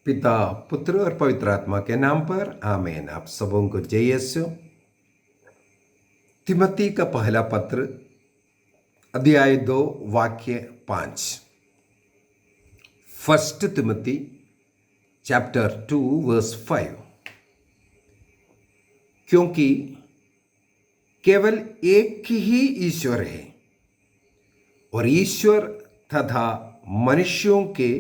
पिता, पुत्र और पवित्र आत्मा के नाम पर आमीन। आप सबों को जय यीशु। तिमोथी का पहला पत्र अध्याय 2 वाक्य 5। First Timothy chapter 2 verse 5। क्योंकि केवल एक ही ईश्वर है और ईश्वर तथा मनुष्यों के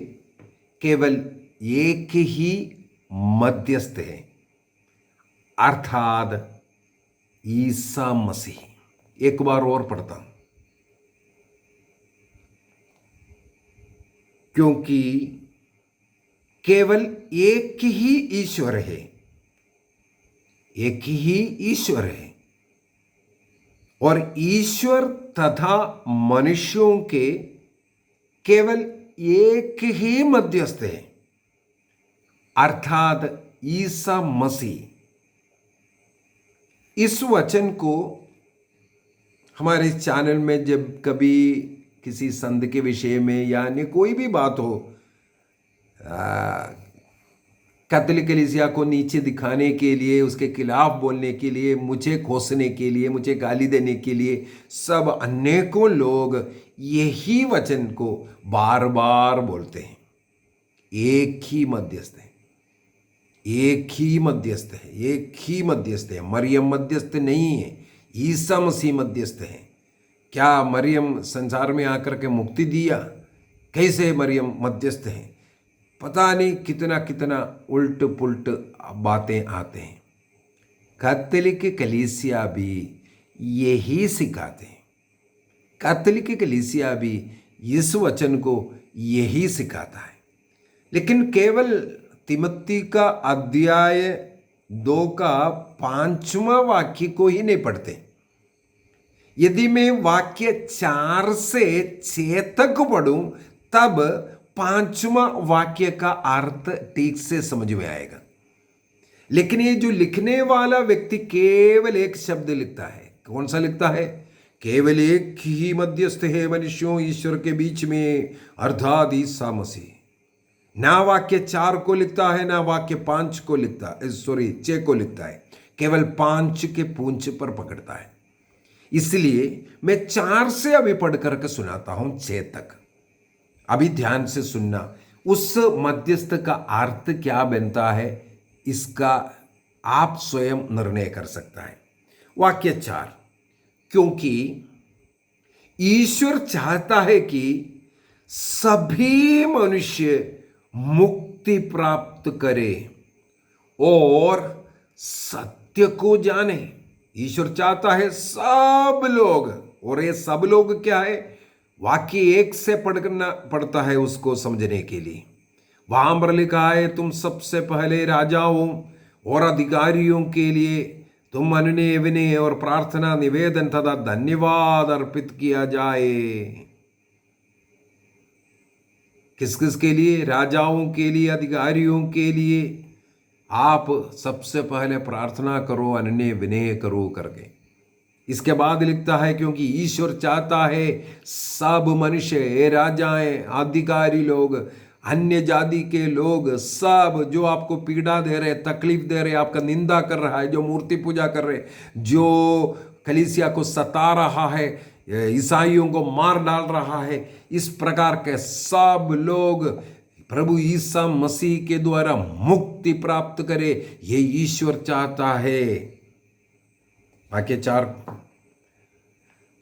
केवल एक ही मध्यस्थ है, अर्थात ईसा मसीह। एक बार और पढ़ता हूं। क्योंकि केवल एक ही ईश्वर है, एक ही ईश्वर है और ईश्वर तथा मनुष्यों के केवल एक ही मध्यस्थ है, अर्थात ईसा मसीह। इस वचन को हमारे चैनल में जब कभी किसी संत के विषय में या अन्य कोई भी बात हो, कैथोलिक कलीसिया को नीचे दिखाने के लिए, उसके खिलाफ बोलने के लिए, मुझे कोसने के लिए, मुझे गाली देने के लिए, सब अनेकों लोग यही वचन को बार बार बोलते हैं। एक ही मध्यस्थ है, एक ही मध्यस्थ है, एक ही मध्यस्थ है। मरियम मध्यस्थ नहीं है, ईसा मसीह मध्यस्थ है। क्या मरियम संसार में आकर के मुक्ति दिया? कैसे मरियम मध्यस्थ है? पता नहीं कितना कितना उल्ट पुल्ट बातें आते हैं। कैथोलिक कलीसिया भी यही सिखाते हैं, कैथोलिक कलीसिया भी इस वचन को यही सिखाता है। लेकिन केवल तिमोथी का अध्याय 2 का 5वां वाक्य को ही नहीं पढ़ते। यदि मैं वाक्य 4 से 6 तक पढ़ूं तब 5वां वाक्य का अर्थ ठीक से समझ में आएगा। लेकिन ये जो लिखने वाला व्यक्ति केवल एक शब्द लिखता है। कौन सा लिखता है? केवल एक ही मध्यस्थ है मनुष्यों ईश्वर के बीच में, अर्थात ईसा मसीह। ना वाक्य 4 को लिखता है, ना वाक्य 5 को लिखता है, 6 को लिखता है। केवल 5 के पूंछ पर पकड़ता है। इसलिए मैं 4 से अभी पढ़ करके सुनाता हूं 6 तक। अभी ध्यान से सुनना। उस मध्यस्थ का अर्थ क्या बनता है, इसका आप स्वयं निर्णय कर सकता है। वाक्य 4। क्योंकि ईश्वर चाहता है कि सभी मनुष्य मुक्ति प्राप्त करे और सत्य को जाने। ईश्वर चाहता है सब लोग, और ये सब लोग क्या है? वाक्य 1 से पढ़ता है उसको समझने के लिए। वहां पर लिखा है, तुम सबसे पहले राजाओं और अधिकारियों के लिए तुम अनुनय विनय और प्रार्थना निवेदन तथा धन्यवाद अर्पित किया जाए। किस किस के लिए? राजाओं के लिए, अधिकारियों के लिए। आप सबसे पहले प्रार्थना करो, अनुनय विनय करो करके। इसके बाद लिखता है, क्योंकि ईश्वर चाहता है सब मनुष्य, राजाएं, अधिकारी लोग, अन्य जाति के लोग, सब जो आपको पीड़ा दे रहे, तकलीफ दे रहे, आपका निंदा कर रहा है, जो मूर्ति पूजा कर रहे, जो कलीसिया को सता रहा है, ईसाइयों को मार डाल रहा है, इस प्रकार के सब लोग प्रभु ईसा मसीह के द्वारा मुक्ति प्राप्त करे, ये ईश्वर चाहता है। वाक्य 4।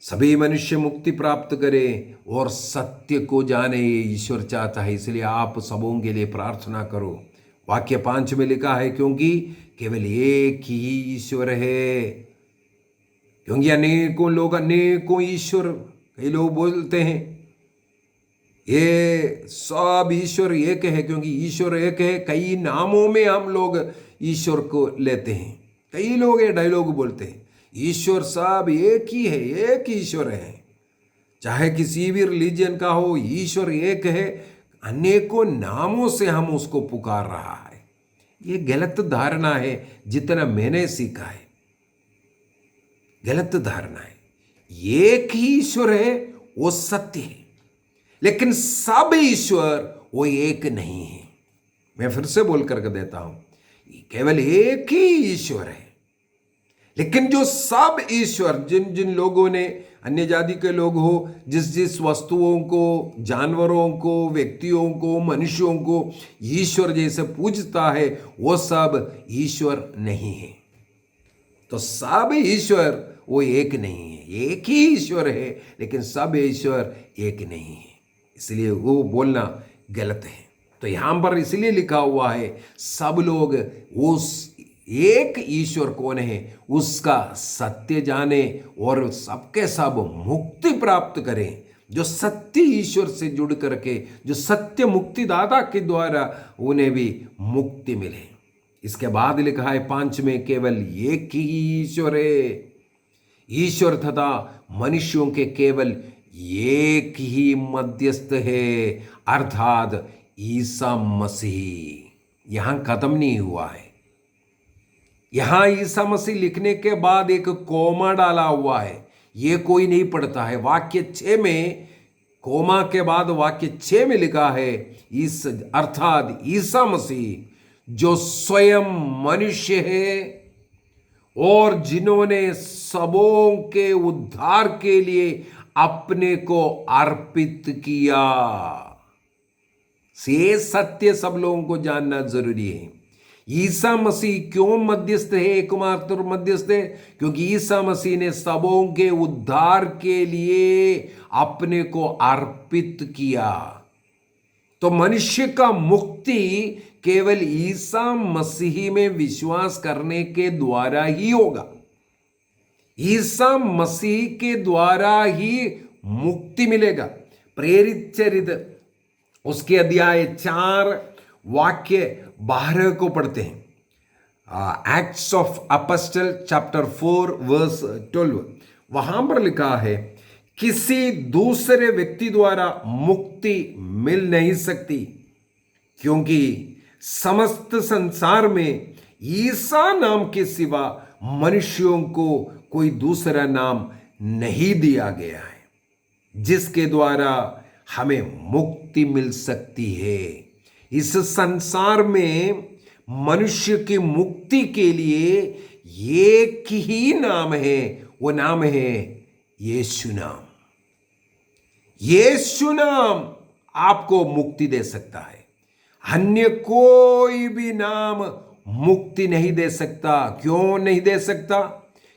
सभी मनुष्य मुक्ति प्राप्त करें और सत्य को जाने, ईश्वर चाहता है। इसलिए आप सबों के लिए प्रार्थना करो। वाक्य 5 में लिखा है, क्योंकि केवल एक ही ईश्वर है। क्योंकि अनेकों लोग अनेकों ईश्वर, कई लोग बोलते हैं ये सब ईश्वर एक है। क्योंकि ईश्वर एक है, कई नामों में हम लोग ईश्वर को लेते हैं। कई लोग ये डायलॉग बोलते हैं, ईश्वर सब एक ही है, एक ईश्वर है। चाहे किसी भी रिलीजन का हो, ईश्वर एक है। अनेकों नामों से हम उसको पुकार रहा है। ये गलत धारणा है, जितना मैंने सीखा है गलत धारणा है। एक ही ईश्वर है, वो सत्य है। लेकिन सब ईश्वर वो एक नहीं है। मैं फिर से बोल करके देता हूं, केवल एक ही ईश्वर है। लेकिन जो सब ईश्वर, जिन जिन लोगों ने, अन्य जाति के लोग हो, जिस जिस वस्तुओं को, जानवरों को, व्यक्तियों को, मनुष्यों को ईश्वर जैसे पूजता है, वो सब ईश्वर नहीं है। तो सब ईश्वर वो एक नहीं है, एक ही ईश्वर है, लेकिन सब ईश्वर एक नहीं है, इसलिए वो बोलना गलत है। तो यहां पर इसलिए लिखा हुआ है सब लोग उस एक ईश्वर कौन है उसका सत्य जाने और सबके सब मुक्ति प्राप्त करें। जो सत्य ईश्वर से जुड़ करके, जो सत्य मुक्तिदाता के द्वारा उन्हें भी मुक्ति मिले। इसके बाद लिखा है 5 में, केवल एक ही ईश्वर है, ईश्वर तथा मनुष्यों के केवल एक ही मध्यस्थ है, अर्थात ईसा मसीह। यहां खत्म नहीं हुआ है, यहां ईसा मसीह लिखने के बाद एक कोमा डाला हुआ है, ये कोई नहीं पढ़ता है। वाक्य 6 में, कोमा के बाद वाक्य 6 में लिखा है इस अर्थात ईसा मसीह जो स्वयं मनुष्य है और जिन्होंने सबों के उद्धार के लिए अपने को अर्पित किया। से सत्य सब लोगों को जानना जरूरी है। ईसा मसीह क्यों मध्यस्थ है, एकमात्र मध्यस्थ है? क्योंकि ईसा मसीह ने सबों के उद्धार के लिए अपने को अर्पित किया। तो मनुष्य का मुक्ति केवल ईसा मसीह में विश्वास करने के द्वारा ही होगा। ईसा मसीह के द्वारा ही मुक्ति मिलेगा। प्रेरित चरित्र उसके अध्याय 4 वाक्य 12 को पढ़ते हैं। Acts of apostle chapter 4 verse 12, वहां पर लिखा है किसी दूसरे व्यक्ति द्वारा मुक्ति मिल नहीं सकती, क्योंकि समस्त संसार में ईसा नाम के सिवा मनुष्यों को कोई दूसरा नाम नहीं दिया गया है जिसके द्वारा हमें मुक्ति मिल सकती है। इस संसार में मनुष्य की मुक्ति के लिए एक ही नाम है, वो नाम है यीशु नाम। यीशु नाम आपको मुक्ति दे सकता है, अन्य कोई भी नाम मुक्ति नहीं दे सकता। क्यों नहीं दे सकता?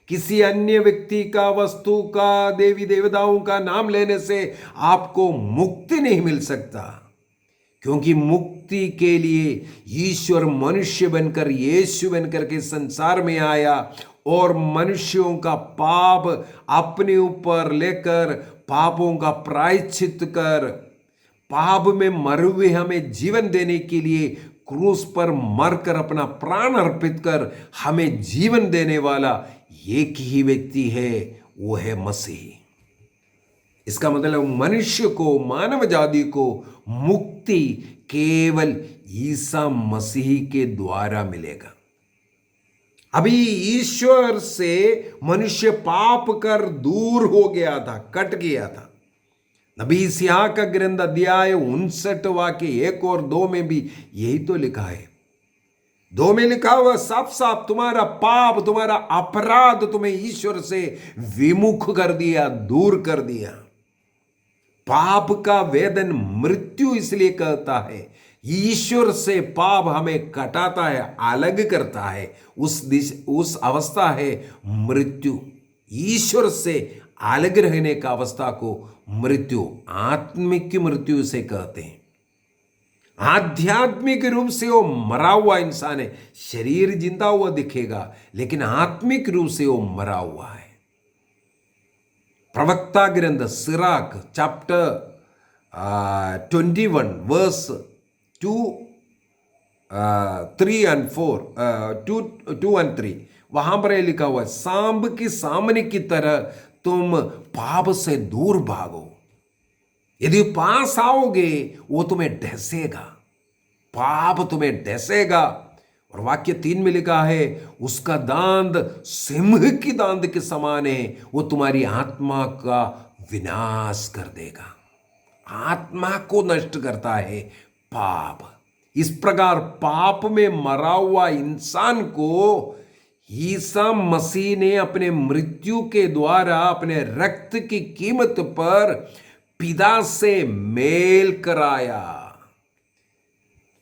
किसी अन्य व्यक्ति का, वस्तु का, देवी देवताओं का नाम लेने से आपको मुक्ति नहीं मिल सकता, क्योंकि मुक्ति के लिए ईश्वर मनुष्य बनकर, यीशु बनकर के संसार में आया और मनुष्यों का पाप अपने ऊपर लेकर, पापों का प्रायश्चित कर, पाप में मरे हुए हमें जीवन देने के लिए क्रूस पर मरकर अपना प्राण अर्पित कर हमें जीवन देने वाला एक ही व्यक्ति है, वो है मसीह। इसका मतलब मनुष्य को, मानव जाति को मुक्ति केवल ईसा मसीह के द्वारा मिलेगा। अभी ईश्वर से मनुष्य पाप कर दूर हो गया था, कट गया था। नबी यशायाह का ग्रंथ अध्याय 59 वाक्य 1 और 2 में भी यही तो लिखा है। 2 में लिखा हुआ साफ साफ, तुम्हारा पाप, तुम्हारा अपराध तुम्हें ईश्वर से विमुख कर दिया, दूर कर दिया। पाप का वेदन मृत्यु इसलिए कहता है, ईश्वर से पाप हमें कटाता है, अलग करता है। उस अवस्था है मृत्यु। ईश्वर से अलग रहने का अवस्था को मृत्यु, आत्मिक मृत्यु से कहते हैं। आध्यात्मिक रूप से वो मरा हुआ इंसान है, शरीर जिंदा हुआ दिखेगा, लेकिन आत्मिक रूप से वो मरा हुआ है। प्रवक्ता ग्रंथ Sirach chapter 21 verse 2, 3 and 4, 2 and 3, वहां पर लिखा हुआ है, सांब की सामने की तरह तुम पाप से दूर भागो। यदि पास आओगे वो तुम्हें डसेगा, पाप तुम्हें डसेगा। और वाक्य 3 में लिखा है, उसका दांत सिंह की दांत के समान है, वो तुम्हारी आत्मा का विनाश कर देगा। आत्मा को नष्ट करता है पाप। इस प्रकार पाप में मरा हुआ इंसान को ईसा मसीह ने अपने मृत्यु के द्वारा अपने रक्त की कीमत पर पिता से मेल कराया,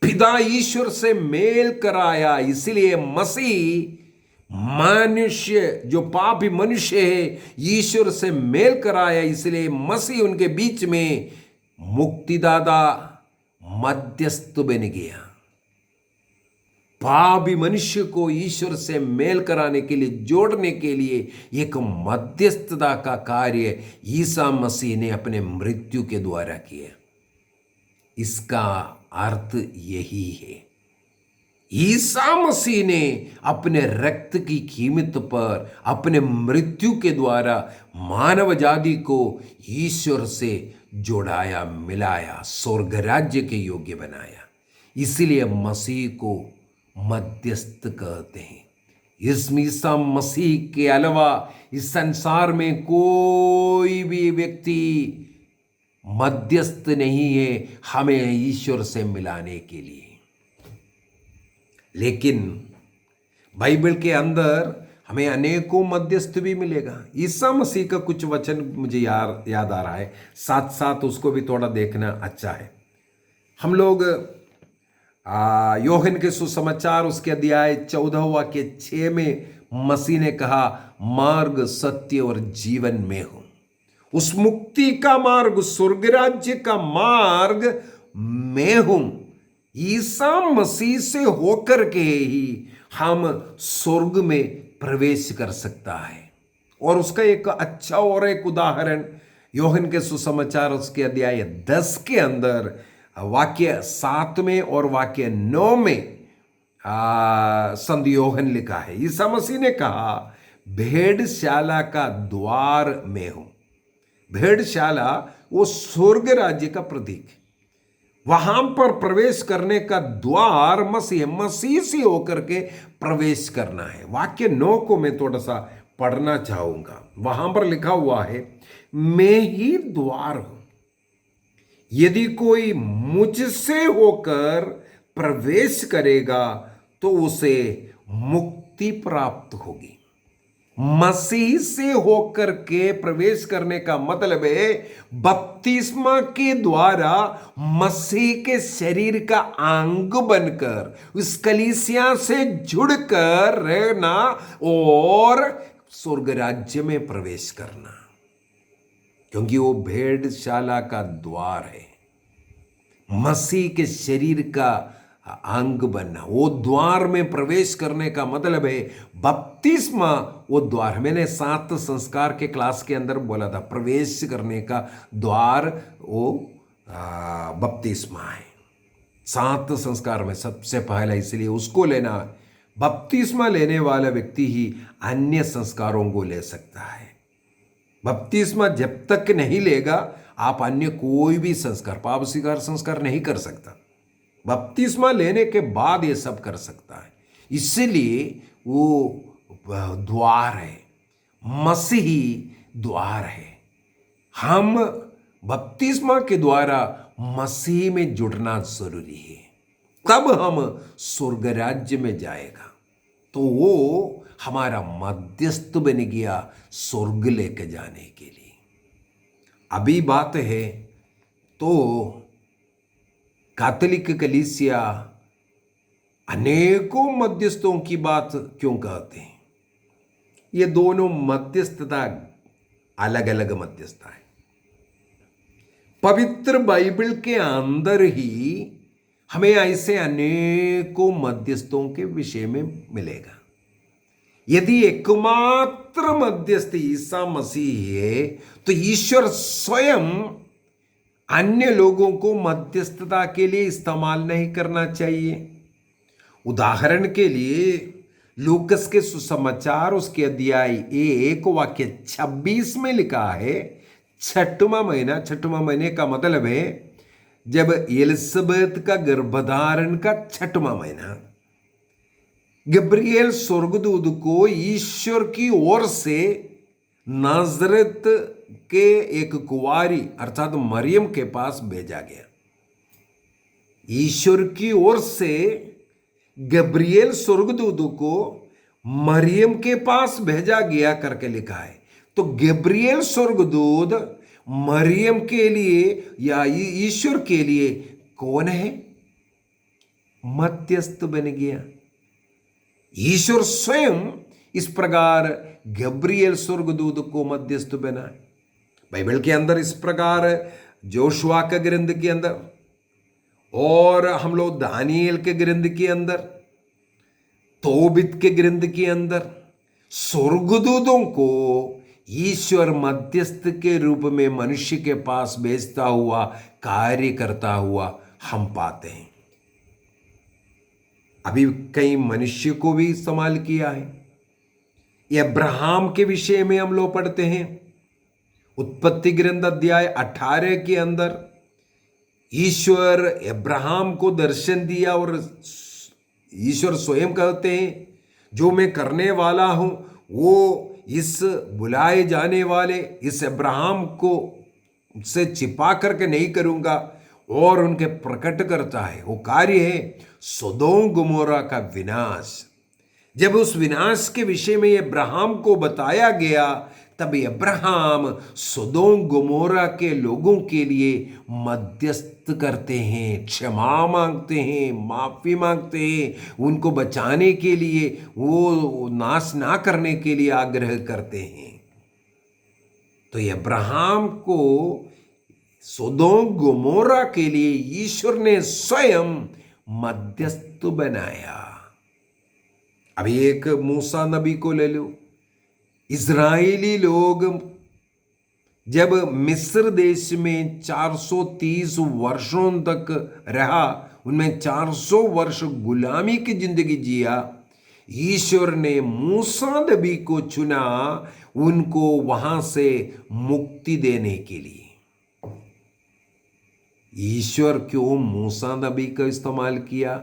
पिता ईश्वर से मेल कराया। इसलिए मसीह मनुष्य, जो पापी मनुष्य है, ईश्वर से मेल कराया। इसलिए मसीह उनके बीच में मुक्तिदाता मध्यस्थ बन गया। पापी मनुष्य को ईश्वर से मेल कराने के लिए, जोड़ने के लिए एक मध्यस्थता का कार्य ईसा मसीह ने अपने मृत्यु के द्वारा किया। इसका अर्थ यही है, ईसा मसीह ने अपने रक्त की कीमत पर अपने मृत्यु के द्वारा मानव जाति को ईश्वर से जोड़ाया, मिलाया, स्वर्ग राज्य के योग्य बनाया। इसलिए मसीह को मध्यस्थ कहते हैं। इस ईसा मसीह के अलावा इस संसार में कोई भी व्यक्ति मध्यस्थ नहीं है हमें ईश्वर से मिलाने के लिए। लेकिन बाइबल के अंदर हमें अनेकों मध्यस्थ भी मिलेगा। ईसा मसीह का कुछ वचन मुझे याद आ रहा है, साथ साथ उसको भी थोड़ा देखना अच्छा है। हम लोग यूहन्ना के सुसमाचार उसके अध्याय 14 वाक्य 6 में मसीह ने कहा, मार्ग, सत्य और जीवन में हूं। उस मुक्ति का मार्ग, स्वर्ग राज्य का मार्ग मैं हूं। ईसा मसीह से होकर के ही हम स्वर्ग में प्रवेश कर सकता है। और उसका एक अच्छा और एक उदाहरण यूहन्ना के सुसमाचार उसके अध्याय 10 के अंदर वाक्य 7 में और वाक्य 9 में संत यूहन्ना लिखा है। ईसा मसीह ने कहा, भेड़शाला का द्वार में हूं। भेड़शाला वो स्वर्ग राज्य का प्रतीक है। वहां पर प्रवेश करने का द्वार मसीह, मसीह से होकर के प्रवेश करना है। वाक्य 9 को मैं थोड़ा सा पढ़ना चाहूंगा। वहां पर लिखा हुआ है, मैं ही द्वार हूं, यदि कोई मुझसे होकर प्रवेश करेगा तो उसे मुक्ति प्राप्त होगी। मसीह से होकर के प्रवेश करने का मतलब है बपतिस्मा के द्वारा मसीह के शरीर का अंग बनकर उस कलीसिया से जुड़कर रहना और स्वर्ग राज्य में प्रवेश करना, क्योंकि वो भेड़शाला का द्वार है। मसीह के शरीर का अंग बनना, वो द्वार में प्रवेश करने का मतलब है बपतिस्मा वो द्वार। मैंने 7 संस्कार के क्लास के अंदर बोला था, प्रवेश करने का द्वार वो बपतिस्मा है। 7 संस्कार में सबसे पहला, इसलिए उसको लेना। बपतिस्मा लेने वाला व्यक्ति ही अन्य संस्कारों को ले सकता है। बपतिस्मा जब तक नहीं लेगा आप अन्य कोई भी संस्कार, पाप स्वीकार संस्कार नहीं कर सकता। बपतिस्मा लेने के बाद ये सब कर सकता है। इसलिए वो द्वार है, मसीही द्वार है। हम बपतिस्मा के द्वारा मसीह में जुड़ना जरूरी है, तब हम स्वर्ग राज्य में जाएगा। तो वो हमारा मध्यस्थ बन गया स्वर्ग लेके जाने के लिए। अभी बात है तो कैथोलिक कलीसिया अनेकों मध्यस्थों की बात क्यों कहते हैं? ये दोनों मध्यस्थता अलग अलग मध्यस्थता है। पवित्र बाइबल के अंदर ही हमें ऐसे अनेकों मध्यस्थों के विषय में मिलेगा। यदि एकमात्र मध्यस्थ ईसा मसीह है तो ईश्वर स्वयं अन्य लोगों को मध्यस्थता के लिए इस्तेमाल नहीं करना चाहिए। उदाहरण के लिए लूकस के सुसमाचार उसके अध्याय 1 वाक्य 26 में लिखा है, छठवां महीना, छठवां महीने का मतलब है जब एलिसबेथ का गर्भधारण का 6वां महीना, गब्रिएल स्वर्गदूत को ईश्वर की ओर से नाजरत के एक कुंवारी अर्थात मरियम के पास भेजा गया। ईश्वर की ओर से गब्रिएल स्वर्गदूत को मरियम के पास भेजा गया करके लिखा है। तो गब्रिएल स्वर्गदूत मरियम के लिए या ईश्वर के लिए कौन है? मध्यस्थ बन गया। ईश्वर स्वयं इस प्रकार गब्रिएल स्वर्गदूत को मध्यस्थ बना है। बाइबल के अंदर इस प्रकार जोशुआ के ग्रंथ के अंदर और हम लोग दानियल के ग्रंथ के अंदर, तोबित के ग्रंथ के अंदर स्वर्गदूतों को ईश्वर मध्यस्थ के रूप में मनुष्य के पास भेजता हुआ, कार्य करता हुआ हम पाते हैं। अभी कई मनुष्य को भी इस्तेमाल किया है। ये अब्राहम के विषय में हम लोग पढ़ते हैं, उत्पत्ति ग्रंथ अध्याय 18 के अंदर ईश्वर अब्राहम को दर्शन दिया और ईश्वर स्वयं कहते हैं, जो मैं करने वाला हूं वो इस बुलाए जाने वाले इस अब्राहम को से छिपा करके नहीं करूंगा, और उनके प्रकट करता है। वो कार्य है सोदोम गोमोरा का विनाश। जब उस विनाश के विषय में अब्राहम को बताया गया, तब अब्राहम सोदोम गोमोरा के लोगों के लिए मध्यस्थ करते हैं, क्षमा मांगते हैं, माफी मांगते हैं, उनको बचाने के लिए, वो नाश ना करने के लिए आग्रह करते हैं। तो अब्राहम को सोदोम गोमोरा के लिए ईश्वर ने स्वयं मध्यस्थ बनाया। अभी एक मूसा नबी को ले लो। इजरायली लोग जब मिस्र देश में 430 वर्षों तक रहा, उनमें 400 वर्ष गुलामी की जिंदगी जिया, ईश्वर ने मूसा नबी को चुना उनको वहां से मुक्ति देने के लिए। ईश्वर क्यों मूसा नबी का इस्तेमाल किया?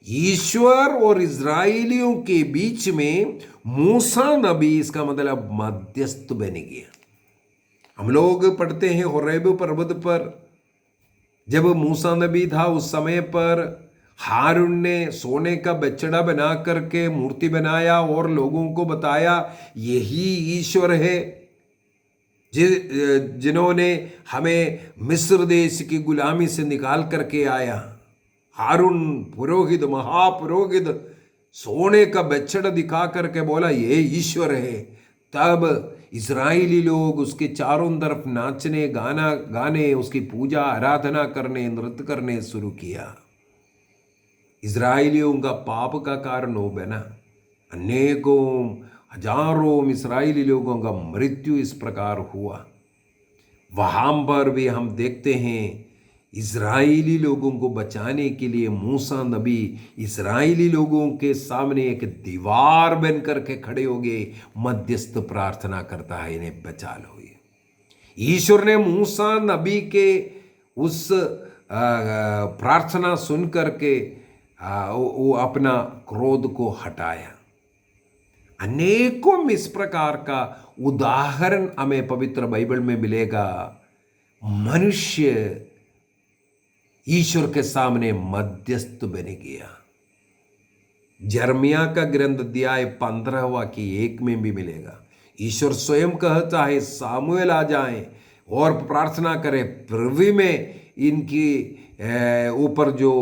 ईश्वर और इजराइलियों के बीच में मूसा नबी, इसका मतलब मध्यस्थ बन गया। हम लोग पढ़ते हैं होरेब पर्वत पर जब मूसा नबी था, उस समय पर हारून ने सोने का बछड़ा बना करके मूर्ति बनाया और लोगों को बताया यही ईश्वर है जिन्होंने हमें मिस्र देश की गुलामी से निकाल करके आया। हारून पुरोहित, महापुरोहित सोने का बछड़ा दिखा करके बोला ये ईश्वर है। तब इजराइली लोग उसके चारों तरफ नाचने, गाने, उसकी पूजा आराधना करने, नृत्य करने शुरू किया। इजराइलियों का पाप का कारण हो बना। अनेकों हजारों इस्राएली लोगों का मृत्यु इस प्रकार हुआ। वहां पर भी हम देखते हैं इजराइली लोगों को बचाने के लिए मूसा नबी इजराइली लोगों के सामने एक दीवार बन करके खड़े हो गए, मध्यस्थ प्रार्थना करता है इन्हें बचा लो। ईश्वर ने मूसा नबी के उस प्रार्थना सुन करके वो अपना क्रोध को हटाया। अनेकों इस प्रकार का उदाहरण हमें पवित्र बाइबल में मिलेगा। मनुष्य ईश्वर के सामने मध्यस्थ बन गया। यिर्मयाह का ग्रंथ अध्याय 15 की 1 में भी मिलेगा। ईश्वर स्वयं कहता है सामुएल आ जाएं और प्रार्थना करें, पृथ्वी में इनकी ऊपर जो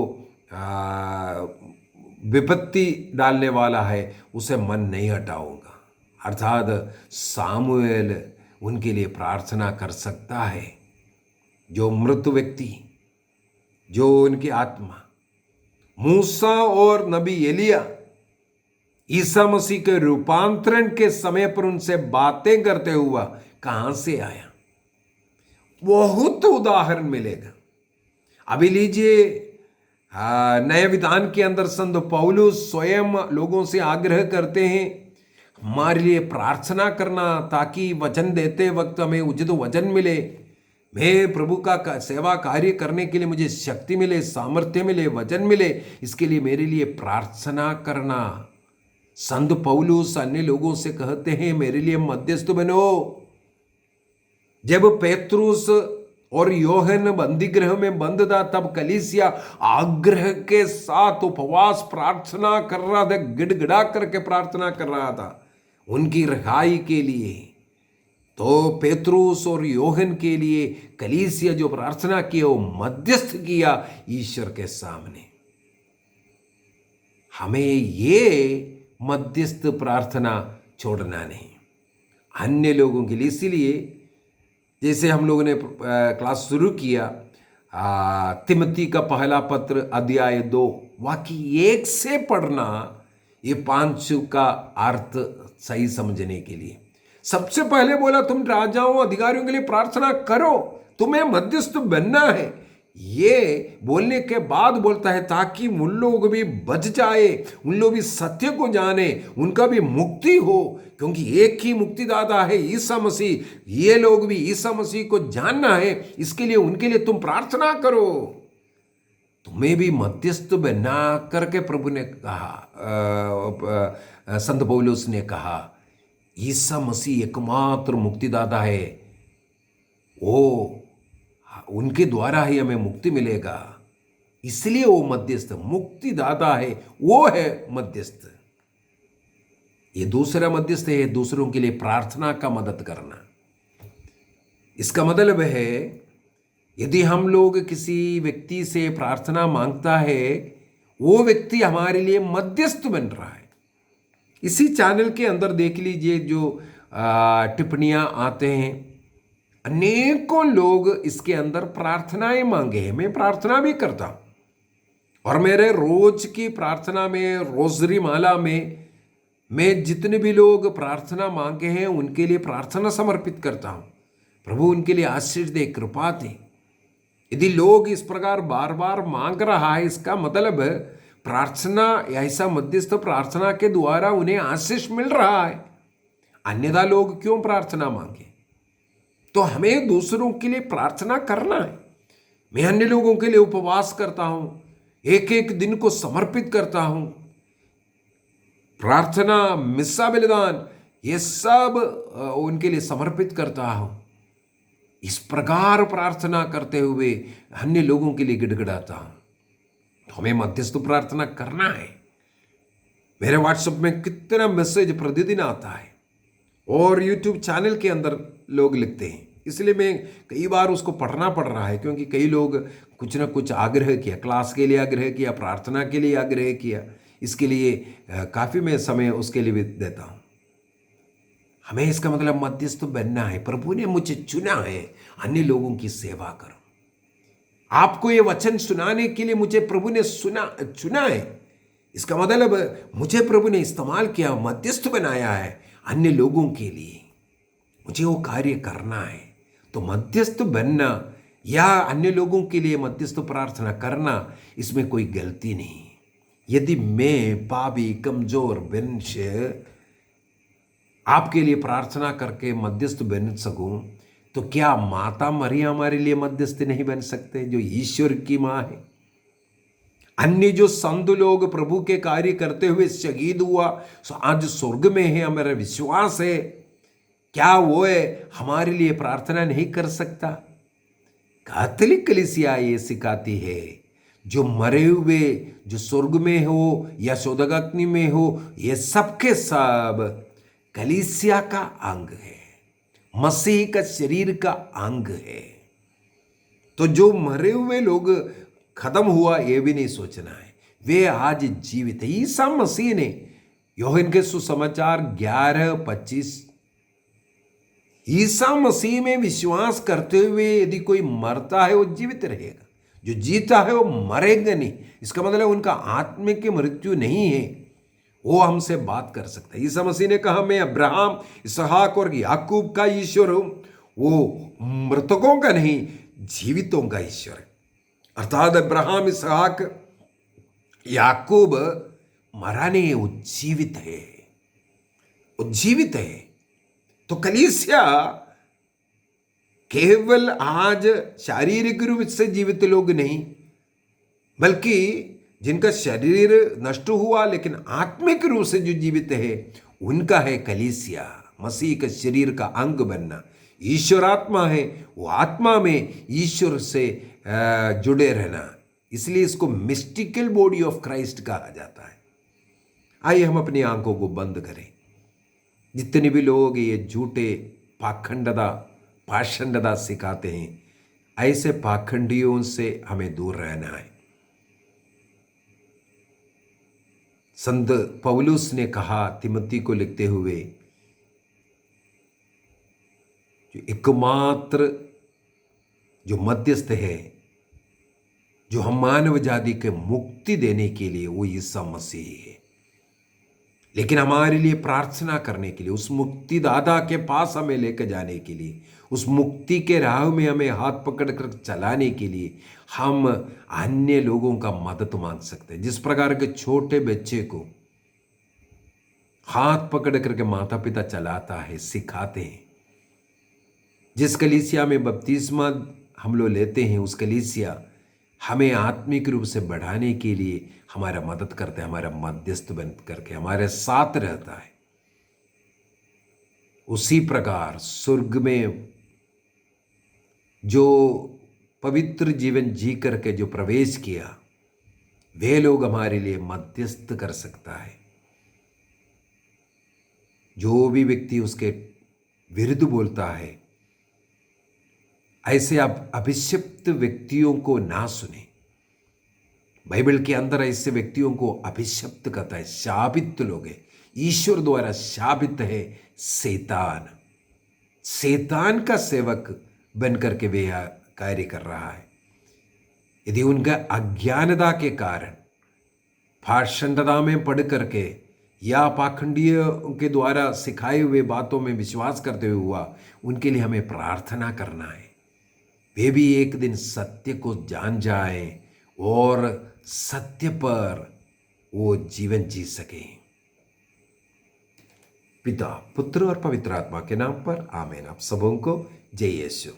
विपत्ति डालने वाला है उसे मन नहीं हटाऊंगा। अर्थात सामुएल उनके लिए प्रार्थना कर सकता है। जो मृत व्यक्ति, जो उनकी आत्मा, मूसा और नबी एलिया ईसा मसीह के रूपांतरण के समय पर उनसे बातें करते हुआ कहां से आया? बहुत उदाहरण मिलेगा। अभी लीजिए नए विधान के अंदर संत पौलुस स्वयं लोगों से आग्रह करते हैं हमारे लिए प्रार्थना करना, ताकि वचन देते वक्त हमें उचित वचन मिले, मैं प्रभु का सेवा कार्य करने के लिए मुझे शक्ति मिले, सामर्थ्य मिले, वचन मिले, इसके लिए मेरे लिए प्रार्थना करना। संत पौलुस अन्य लोगों से कहते हैं मेरे लिए मध्यस्थ बनो। जब पेत्रुस और योहन बंदीगृह में बंद था, तब कलीसिया आग्रह के साथ उपवास प्रार्थना कर रहा था, गिड़गिड़ा करके प्रार्थना कर रहा था उनकी रिहाई के लिए। तो पेतरुस और योहन के लिए कलीसिया जो प्रार्थना की वो मध्यस्थ किया ईश्वर के सामने। हमें ये मध्यस्थ प्रार्थना छोड़ना नहीं अन्य लोगों के लिए। इसीलिए जैसे हम लोगों ने क्लास शुरू किया, तिमोथी का पहला पत्र अध्याय 2 वाक्य 1 से पढ़ना, ये 5 का अर्थ सही समझने के लिए। सबसे पहले बोला तुम राजाओं अधिकारियों के लिए प्रार्थना करो, तुम्हें मध्यस्थ बनना है। ये बोलने के बाद बोलता है ताकि उन लोग भी बच जाए, उन लोग भी सत्य को जाने, उनका भी मुक्ति हो, क्योंकि एक ही मुक्तिदाता है ईसा मसीह। ये लोग भी ईसा मसीह को जानना है, इसके लिए उनके लिए तुम प्रार्थना करो। तुम्हें भी मध्यस्थ बनना करके प्रभु ने कहा, संत पौलुस ने कहा ईसा मसीह एकमात्र मुक्तिदाता है, वो उनके द्वारा ही हमें मुक्ति मिलेगा, इसलिए वो मध्यस्थ मुक्तिदाता है, वो है मध्यस्थ। ये दूसरा मध्यस्थ है दूसरों के लिए प्रार्थना का मदद करना। इसका मतलब है यदि हम लोग किसी व्यक्ति से प्रार्थना मांगता है, वो व्यक्ति हमारे लिए मध्यस्थ बन रहा है। इसी चैनल के अंदर देख लीजिए जो टिप्पणियां आते हैं, अनेकों लोग इसके अंदर प्रार्थनाएं मांगे हैं। मैं प्रार्थना भी करता हूं और मेरे रोज की प्रार्थना में, रोजरी माला में, मैं जितने भी लोग प्रार्थना मांगे हैं उनके लिए प्रार्थना समर्पित करता हूं। प्रभु उनके लिए आशीष दे, कृपा दे। यदि लोग इस प्रकार बार बार मांग रहा है, इसका मतलब प्रार्थना, ऐसा मध्यस्थ प्रार्थना के द्वारा उन्हें आशीष मिल रहा है। अन्यथा लोग क्यों प्रार्थना मांगे? तो हमें दूसरों के लिए प्रार्थना करना है। मैं अन्य लोगों के लिए उपवास करता हूं, एक एक दिन को समर्पित करता हूं। प्रार्थना, मिस्सा, बलिदान, ये सब उनके लिए समर्पित करता हूं। इस प्रकार प्रार्थना करते हुए अन्य लोगों के लिए गिड़गिड़ाता हूं। तो हमें मध्यस्थ प्रार्थना करना है। मेरे व्हाट्सएप में कितना मैसेज प्रतिदिन आता है और यूट्यूब चैनल के अंदर लोग लिखते हैं, इसलिए मैं कई बार उसको पढ़ना पड़ रहा है, क्योंकि कई लोग कुछ ना कुछ आग्रह किया, क्लास के लिए आग्रह किया, प्रार्थना के लिए आग्रह किया। इसके लिए काफ़ी मैं समय उसके लिए भी देता हूँ। हमें इसका मतलब मध्यस्थ बनना है। प्रभु ने मुझे चुना है अन्य लोगों की सेवा करो। आपको ये वचन सुनाने के लिए मुझे प्रभु ने चुना है। इसका मतलब मुझे प्रभु ने इस्तेमाल किया, मध्यस्थ बनाया है अन्य लोगों के लिए। मुझे वो कार्य करना है। तो मध्यस्थ बनना या अन्य लोगों के लिए मध्यस्थ प्रार्थना करना, इसमें कोई गलती नहीं। यदि मैं पापी, कमजोर मनुष्य आपके लिए प्रार्थना करके मध्यस्थ बन सकूं, तो क्या माता मरियम हमारे लिए मध्यस्थ नहीं बन सकते, जो ईश्वर की मां है? अन्य जो संत लोग प्रभु के कार्य करते हुए शहीद हुआ, आज स्वर्ग में है, हमारा विश्वास है, क्या वो है हमारे लिए प्रार्थना नहीं कर सकता? कैथोलिक कलीसिया ये सिखाती है, जो मरे हुए, जो स्वर्ग में हो या शोधकाग्नि में हो, ये सबके सब कलीसिया का अंग है, मसीह का शरीर का अंग है। तो जो मरे हुए लोग खत्म हुआ ये भी नहीं सोचना है, वे आज जीवित है। ईसा मसीह ने यूहन्ना के सुसमाचार 11:25, ईसा मसीह में विश्वास करते हुए यदि कोई मरता है वो जीवित रहेगा, जो जीता है वो मरेगा नहीं। इसका मतलब उनका आत्मिक मृत्यु नहीं है, वो हमसे बात कर सकता है। ईसा मसीह ने कहा मैं अब्राहम, इसहाक और याकूब का ईश्वर हूं। वो मृतकों का नहीं, जीवितों का ईश्वर है। अर्थात अब्राहम, इसहाक, याकूब मरा नहीं, वो जीवित है, वो जीवित है। तो कलीसिया केवल आज शारीरिक रूप से जीवित लोग नहीं, बल्कि जिनका शरीर नष्ट हुआ लेकिन आत्मिक रूप से जो जीवित है, उनका है कलीसिया, मसीह के शरीर का अंग बनना। ईश्वर आत्मा है, वो आत्मा में ईश्वर से जुड़े रहना, इसलिए इसको मिस्टिकल बॉडी ऑफ क्राइस्ट कहा जाता है। आइए हम अपनी आंखों को बंद करें। जितने भी लोग ये झूठे पाषंडता सिखाते हैं, ऐसे पाखंडियों से हमें दूर रहना है। संत पौलुस ने कहा तिमोथी को लिखते हुए, जो एकमात्र जो मध्यस्थ है, जो हम मानव जाति के मुक्ति देने के लिए, वो यीशु मसीह है। लेकिन हमारे लिए प्रार्थना करने के लिए, उस मुक्तिदाता के पास हमें लेकर जाने के लिए, उस मुक्ति के राह में हमें हाथ पकड़ कर चलाने के लिए हम अन्य लोगों का मदद मांग सकते हैं। जिस प्रकार के छोटे बच्चे को हाथ पकड़ करके माता पिता चलाता है, सिखाते हैं, जिस कलीसिया में बपतिस्मा हम लोग लेते हैं, उस कलीसिया हमें आत्मिक रूप से बढ़ाने के लिए हमारा मदद करता है, हमारा मध्यस्थ बन करके हमारे साथ रहता है। उसी प्रकार स्वर्ग में जो पवित्र जीवन जी करके जो प्रवेश किया, वे लोग हमारे लिए मध्यस्थ कर सकता है। जो भी व्यक्ति उसके विरुद्ध बोलता है, ऐसे आप अभिशप्त व्यक्तियों को ना सुने। बाइबल के अंदर ऐसे व्यक्तियों को अभिशप्त कहता है, शापित लोग हैं, ईश्वर द्वारा शापित है। शैतान का सेवक बन करके वे कार्य कर रहा है। यदि उनका अज्ञानता के कारण पाषंडता में पढ़ करके या पाखंडियों के द्वारा सिखाए हुए बातों में विश्वास करते हुए हुआ, उनके लिए हमें प्रार्थना करना है, वे भी एक दिन सत्य को जान जाएं और सत्य पर वो जीवन जी सकें। पिता, पुत्र और पवित्र आत्मा के नाम पर आमीन। आप सबों को जय यीशु।